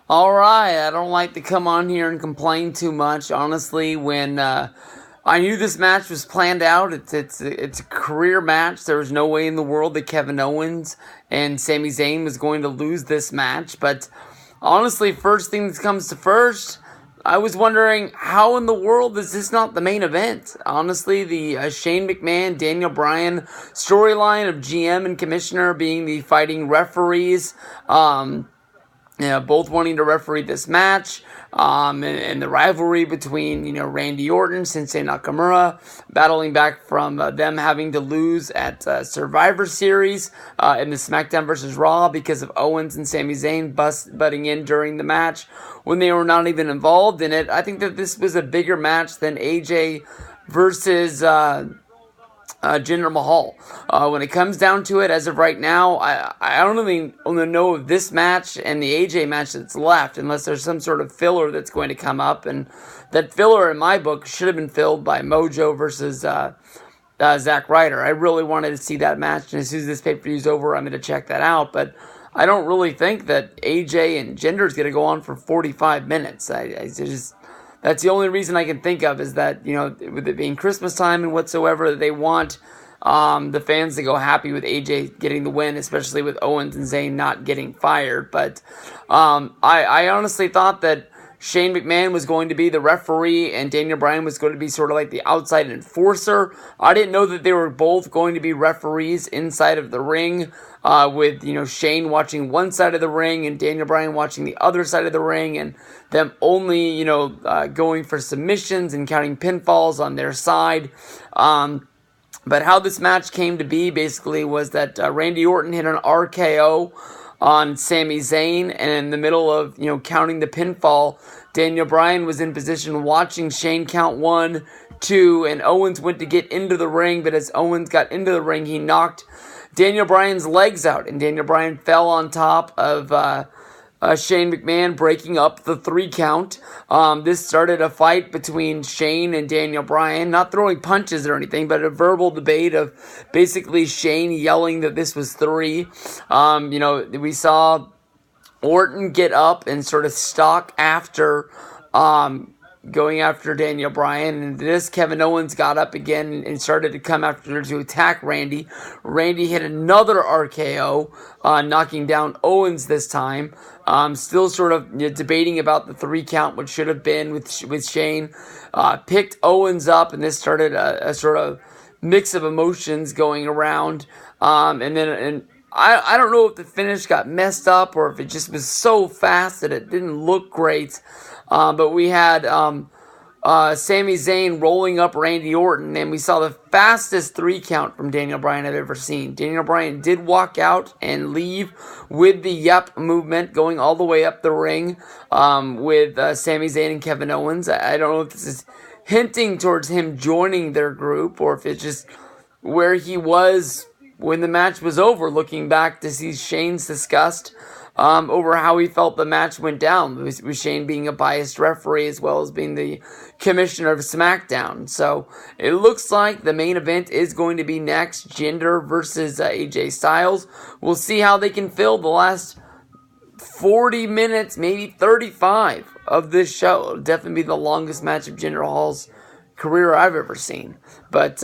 Alright, I don't like to come on here and complain too much. Honestly, when I knew this match was planned out, it's a career match. There was no way in the world that Kevin Owens and Sami Zayn was going to lose this match. But honestly, first thing that comes to first, I was wondering, how in the world is this not the main event? Honestly, the Shane McMahon, Daniel Bryan storyline of GM and Commissioner being the fighting referees, both wanting to referee this match, and the rivalry between, Randy Orton, Shinsuke Nakamura, battling back from them having to lose at Survivor Series in the SmackDown vs. Raw because of Owens and Sami Zayn butting in during the match when they were not even involved in it. I think that this was a bigger match than AJ versus Jinder Mahal. When it comes down to it, as of right now, I don't even know of this match and the AJ match that's left, unless there's some sort of filler that's going to come up. And that filler, in my book, should have been filled by Mojo versus Zack Ryder. I really wanted to see that match, and as soon as this pay-per-view is over, I'm going to check that out. But I don't really think that AJ and Jinder is going to go on for 45 minutes. That's the only reason I can think of, is that, with it being Christmas time and whatsoever, they want the fans to go happy with AJ getting the win, especially with Owens and Zayn not getting fired. But I honestly thought that Shane McMahon was going to be the referee and Daniel Bryan was going to be sort of like the outside enforcer. I didn't know that they were both going to be referees inside of the ring, with, Shane watching one side of the ring and Daniel Bryan watching the other side of the ring, and them only, going for submissions and counting pinfalls on their side. But how this match came to be basically was that Randy Orton hit an RKO on Sami Zayn, and in the middle of, counting the pinfall, Daniel Bryan was in position watching Shane count 1, 2, and Owens went to get into the ring, but as Owens got into the ring, he knocked Daniel Bryan's legs out, and Daniel Bryan fell on top of Shane McMahon, breaking up the 3 count. This started a fight between Shane and Daniel Bryan, not throwing punches or anything, but a verbal debate of basically Shane yelling that this was 3. We saw Orton get up and sort of stalk after going after Daniel Bryan, and this Kevin Owens got up again and started to come after to attack Randy. Randy hit another RKO, knocking down Owens this time. Still sort of debating about the 3 count, which should have been with Shane. Picked Owens up, and this started a sort of mix of emotions going around. And I don't know if the finish got messed up or if it just was so fast that it didn't look great. But we had Sami Zayn rolling up Randy Orton, and we saw the fastest 3 count from Daniel Bryan I've ever seen. Daniel Bryan did walk out and leave with the yep movement going all the way up the ring with Sami Zayn and Kevin Owens. I don't know if this is hinting towards him joining their group or if it's just where he was when the match was over, looking back to see Shane's disgust over how he felt the match went down, with Shane being a biased referee as well as being the commissioner of SmackDown. So it looks like the main event is going to be next, Jinder versus AJ Styles. We'll see how they can fill the last 40 minutes, maybe 35 of this show. It'll definitely be the longest match of Jinder Mahal's career I've ever seen. But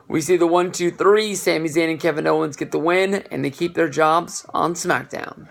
we see the 1, 2, 3, Sami Zayn and Kevin Owens get the win, and they keep their jobs on SmackDown.